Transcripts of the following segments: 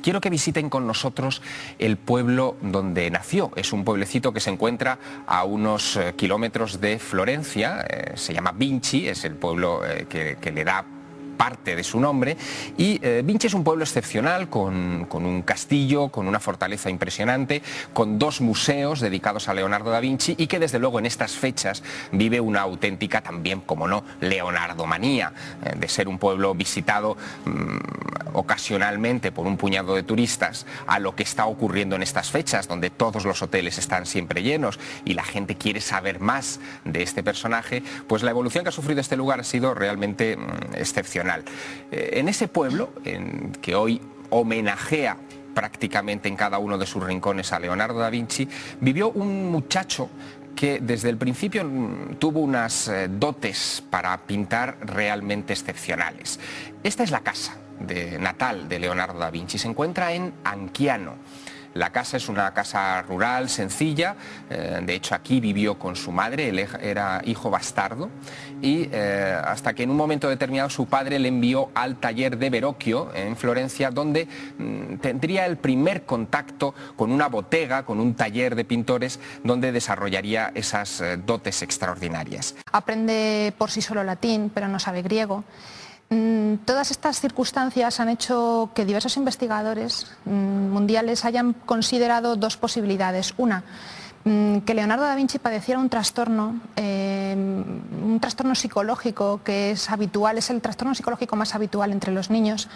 quiero que visiten con nosotros el pueblo donde nació. Es un pueblecito que se encuentra a unos kilómetros de Florencia, se llama Vinci, es el pueblo que le da parte de su nombre, y Vinci es un pueblo excepcional con un castillo, con una fortaleza impresionante, con dos museos dedicados a Leonardo da Vinci y que desde luego en estas fechas vive una auténtica también, como no, leonardomanía, de ser un pueblo visitado ocasionalmente por un puñado de turistas, a lo que está ocurriendo en estas fechas, donde todos los hoteles están siempre llenos y la gente quiere saber más de este personaje. Pues la evolución que ha sufrido este lugar ha sido realmente excepcional. En ese pueblo, que hoy homenajea prácticamente en cada uno de sus rincones a Leonardo da Vinci, vivió un muchacho que desde el principio tuvo unas dotes para pintar realmente excepcionales. Esta es la casa natal de Leonardo da Vinci, se encuentra en Anchiano. La casa es una casa rural, sencilla, de hecho aquí vivió con su madre, él era hijo bastardo, y hasta que en un momento determinado su padre le envió al taller de Verrocchio en Florencia, donde tendría el primer contacto con una botega, con un taller de pintores, donde desarrollaría esas dotes extraordinarias. Aprende por sí solo latín, pero no sabe griego. Todas estas circunstancias han hecho que diversos investigadores mundiales hayan considerado dos posibilidades. Una, que Leonardo da Vinci padeciera un trastorno psicológico que es habitual, es el trastorno psicológico más habitual entre los niños,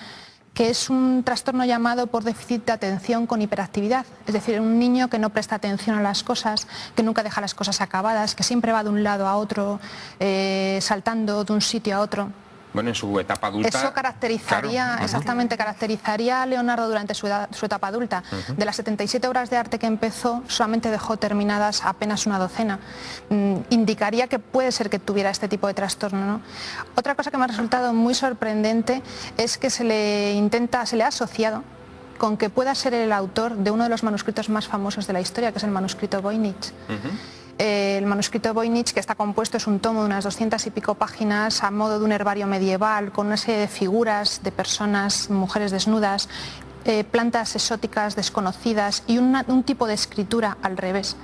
que es un trastorno llamado por déficit de atención con hiperactividad, es decir, un niño que no presta atención a las cosas, que nunca deja las cosas acabadas, que siempre va de un lado a otro, saltando de un sitio a otro. Bueno, en su etapa adulta... Eso caracterizaría, claro, exactamente, caracterizaría a Leonardo durante su etapa adulta. De las 77 obras de arte que empezó, solamente dejó terminadas apenas una docena. Indicaría que puede ser que tuviera este tipo de trastorno, ¿no? Otra cosa que me ha resultado muy sorprendente es que se le ha asociado con que pueda ser el autor de uno de los manuscritos más famosos de la historia, que es el manuscrito Voynich. El manuscrito Voynich, que está compuesto, es un tomo de unas 200 y pico páginas a modo de un herbario medieval, con una serie de figuras de personas, mujeres desnudas, plantas exóticas desconocidas y un tipo de escritura al revés,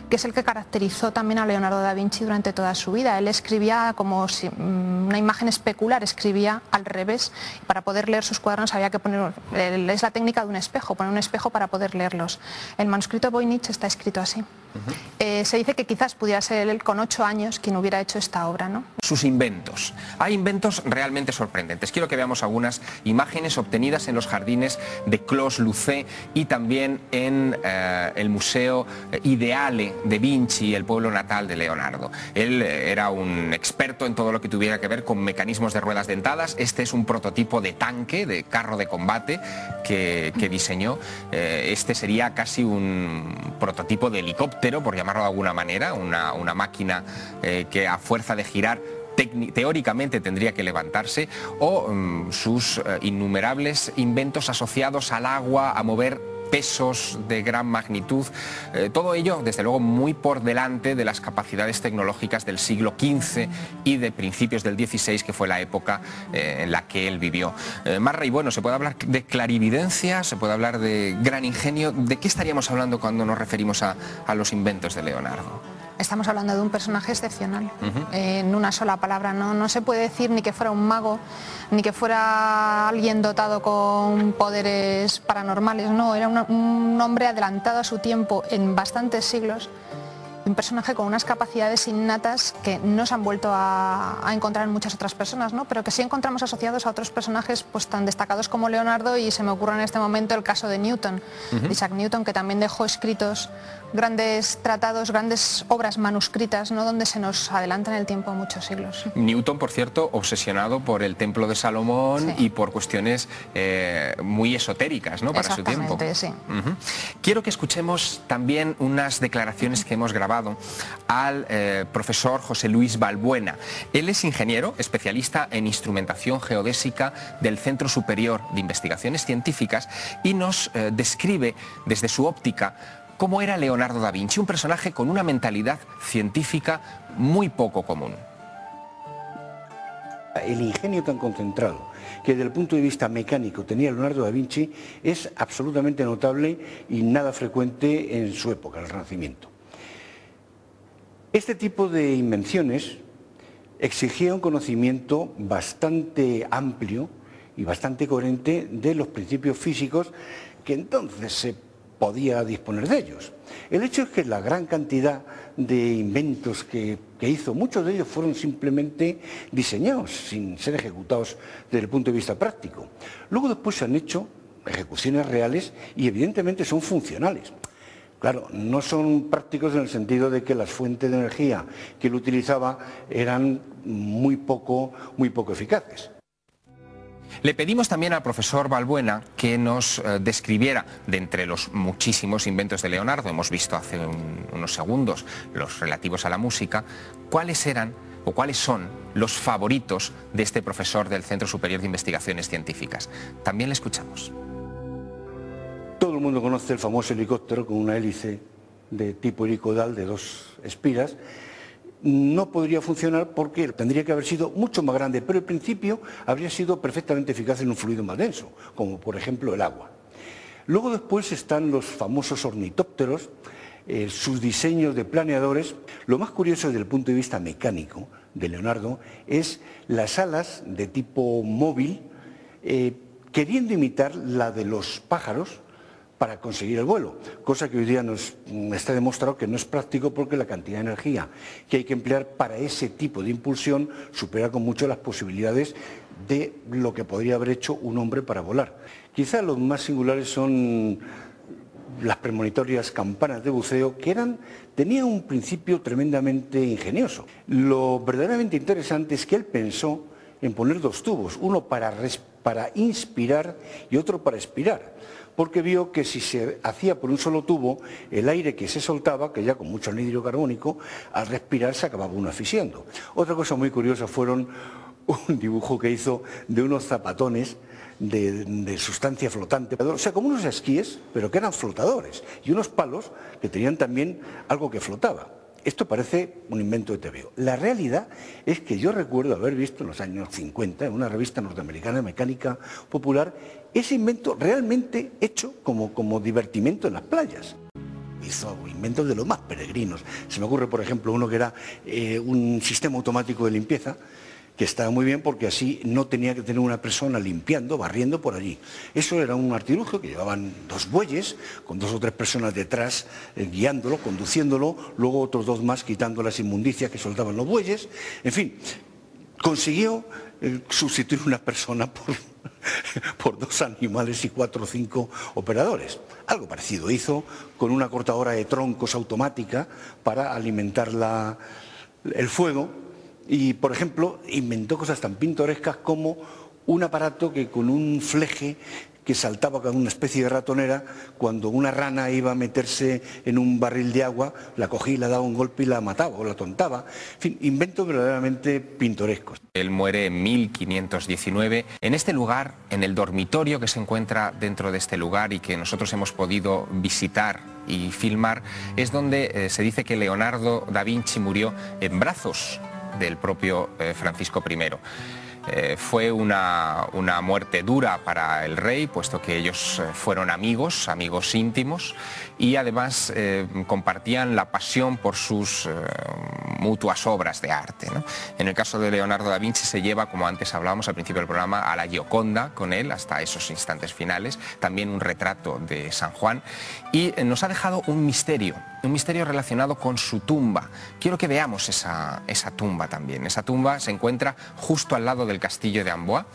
que es el que caracterizó también a Leonardo da Vinci durante toda su vida. Él escribía como si una imagen especular, escribía al revés. Para poder leer sus cuadernos había que poner, es la técnica de un espejo, poner un espejo para poder leerlos. El manuscrito Voynich está escrito así. Se dice que quizás pudiera ser él con 8 años quien hubiera hecho esta obra, ¿no? Sus inventos. Hay inventos realmente sorprendentes. Quiero que veamos algunas imágenes obtenidas en los jardines de Clos-Lucé y también en el Museo Ideale de Vinci, el pueblo natal de Leonardo. Él era un experto en todo lo que tuviera que ver con mecanismos de ruedas dentadas. Este es un prototipo de tanque, de carro de combate que diseñó. Este sería casi un prototipo de helicóptero, por llamarlo de alguna manera, una máquina que a fuerza de girar teóricamente tendría que levantarse, o sus innumerables inventos asociados al agua, a mover pesos de gran magnitud, todo ello desde luego muy por delante de las capacidades tecnológicas del siglo XV y de principios del XVI, que fue la época en la que él vivió. Marra, y bueno, se puede hablar de clarividencia, se puede hablar de gran ingenio. ¿De qué estaríamos hablando cuando nos referimos a los inventos de Leonardo? Estamos hablando de un personaje excepcional, en una sola palabra. No se puede decir ni que fuera un mago, ni que fuera alguien dotado con poderes paranormales, no, era un hombre adelantado a su tiempo en bastantes siglos, un personaje con unas capacidades innatas que no se han vuelto a encontrar en muchas otras personas, ¿no? Pero que sí encontramos asociados a otros personajes pues tan destacados como Leonardo, y se me ocurre en este momento el caso de Newton, Isaac Newton, que también dejó escritos grandes tratados, grandes obras manuscritas, ¿no?, donde se nos adelanta en el tiempo muchos siglos. Newton, por cierto, obsesionado por el Templo de Salomón, sí, y por cuestiones muy esotéricas, ¿no?, para su tiempo. Sí. Quiero que escuchemos también unas declaraciones que hemos grabado al profesor José Luis Balbuena. Él es ingeniero, especialista en instrumentación geodésica del Centro Superior de Investigaciones Científicas, y nos describe desde su óptica cómo era Leonardo da Vinci, un personaje con una mentalidad científica muy poco común. El ingenio tan concentrado que desde el punto de vista mecánico tenía Leonardo da Vinci es absolutamente notable y nada frecuente en su época, el Renacimiento. Este tipo de invenciones exigía un conocimiento bastante amplio y bastante coherente de los principios físicos que entonces se podía disponer de ellos. El hecho es que la gran cantidad de inventos que hizo, muchos de ellos fueron simplemente diseñados, sin ser ejecutados desde el punto de vista práctico. Luego después se han hecho ejecuciones reales y evidentemente son funcionales. Claro, no son prácticos en el sentido de que las fuentes de energía que él utilizaba eran muy poco eficaces. Le pedimos también al profesor Balbuena que nos describiera, de entre los muchísimos inventos de Leonardo, hemos visto hace unos segundos los relativos a la música, cuáles eran o cuáles son los favoritos de este profesor del Centro Superior de Investigaciones Científicas. También le escuchamos. Todo el mundo conoce el famoso helicóptero con una hélice de tipo helicoidal de 2 espiras. No podría funcionar porque tendría que haber sido mucho más grande, pero al principio habría sido perfectamente eficaz en un fluido más denso, como por ejemplo el agua. Luego después están los famosos ornitópteros, sus diseños de planeadores. Lo más curioso desde el punto de vista mecánico de Leonardo es las alas de tipo móvil, queriendo imitar la de los pájaros, para conseguir el vuelo, cosa que hoy día nos está demostrado que no es práctico porque la cantidad de energía que hay que emplear para ese tipo de impulsión supera con mucho las posibilidades de lo que podría haber hecho un hombre para volar. Quizá los más singulares son las premonitorias campanas de buceo, que tenían un principio tremendamente ingenioso. Lo verdaderamente interesante es que él pensó en poner 2 tubos, uno para inspirar y otro para expirar, porque vio que si se hacía por un solo tubo, el aire que se soltaba, que ya con mucho anhídrido carbónico, al respirar se acababa uno asfixiando. Otra cosa muy curiosa fueron un dibujo que hizo de unos zapatones de sustancia flotante, o sea, como unos esquíes, pero que eran flotadores, y unos palos que tenían también algo que flotaba. Esto parece un invento de TVO. La realidad es que yo recuerdo haber visto en los años 50, en una revista norteamericana de mecánica popular, ese invento realmente hecho como divertimento en las playas. Hizo inventos de los más peregrinos. Se me ocurre, por ejemplo, uno que era un sistema automático de limpieza, que estaba muy bien porque así no tenía que tener una persona limpiando, barriendo por allí. Eso era un artilugio que llevaban 2 bueyes, con 2 o 3 personas detrás guiándolo, conduciéndolo, luego otros 2 más quitando las inmundicias que soltaban los bueyes. En fin, consiguió sustituir una persona por 2 animales y 4 o 5 operadores. Algo parecido hizo con una cortadora de troncos automática para alimentar el fuego. Y, por ejemplo, inventó cosas tan pintorescas como un aparato que con un fleje que saltaba con una especie de ratonera, cuando una rana iba a meterse en un barril de agua, la cogía y le daba un golpe y la mataba o la tontaba. En fin, inventos verdaderamente pintorescos. Él muere en 1519. En este lugar, en el dormitorio que se encuentra dentro de este lugar y que nosotros hemos podido visitar y filmar, es donde se dice que Leonardo da Vinci murió en brazos del propio Francisco I. Fue una muerte dura para el rey, puesto que ellos fueron amigos íntimos, y además compartían la pasión por sus mutuas obras de arte, ¿no? En el caso de Leonardo da Vinci se lleva, como antes hablábamos al principio del programa, a la Gioconda con él hasta esos instantes finales, también un retrato de San Juan, y nos ha dejado un misterio relacionado con su tumba. Quiero que veamos esa tumba también. Esa tumba se encuentra justo al lado del castillo de Amboise.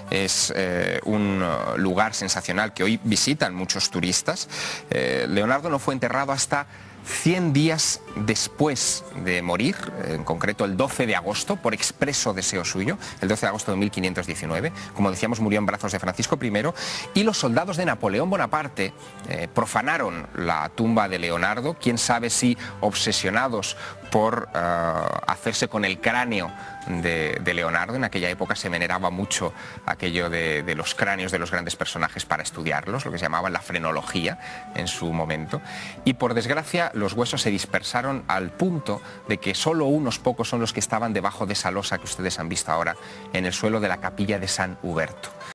Es un lugar sensacional que hoy visitan muchos turistas. Leonardo no fue enterrado hasta 100 días después de morir, en concreto el 12 de agosto, por expreso deseo suyo, el 12 de agosto de 1519. Como decíamos, murió en brazos de Francisco I, y los soldados de Napoleón Bonaparte profanaron la tumba de Leonardo, quién sabe si obsesionados por hacerse con el cráneo de Leonardo. En aquella época se veneraba mucho aquello de los cráneos de los grandes personajes para estudiarlos, lo que se llamaba la frenología en su momento. Y por desgracia los huesos se dispersaron al punto de que solo unos pocos son los que estaban debajo de esa losa que ustedes han visto ahora en el suelo de la capilla de San Huberto.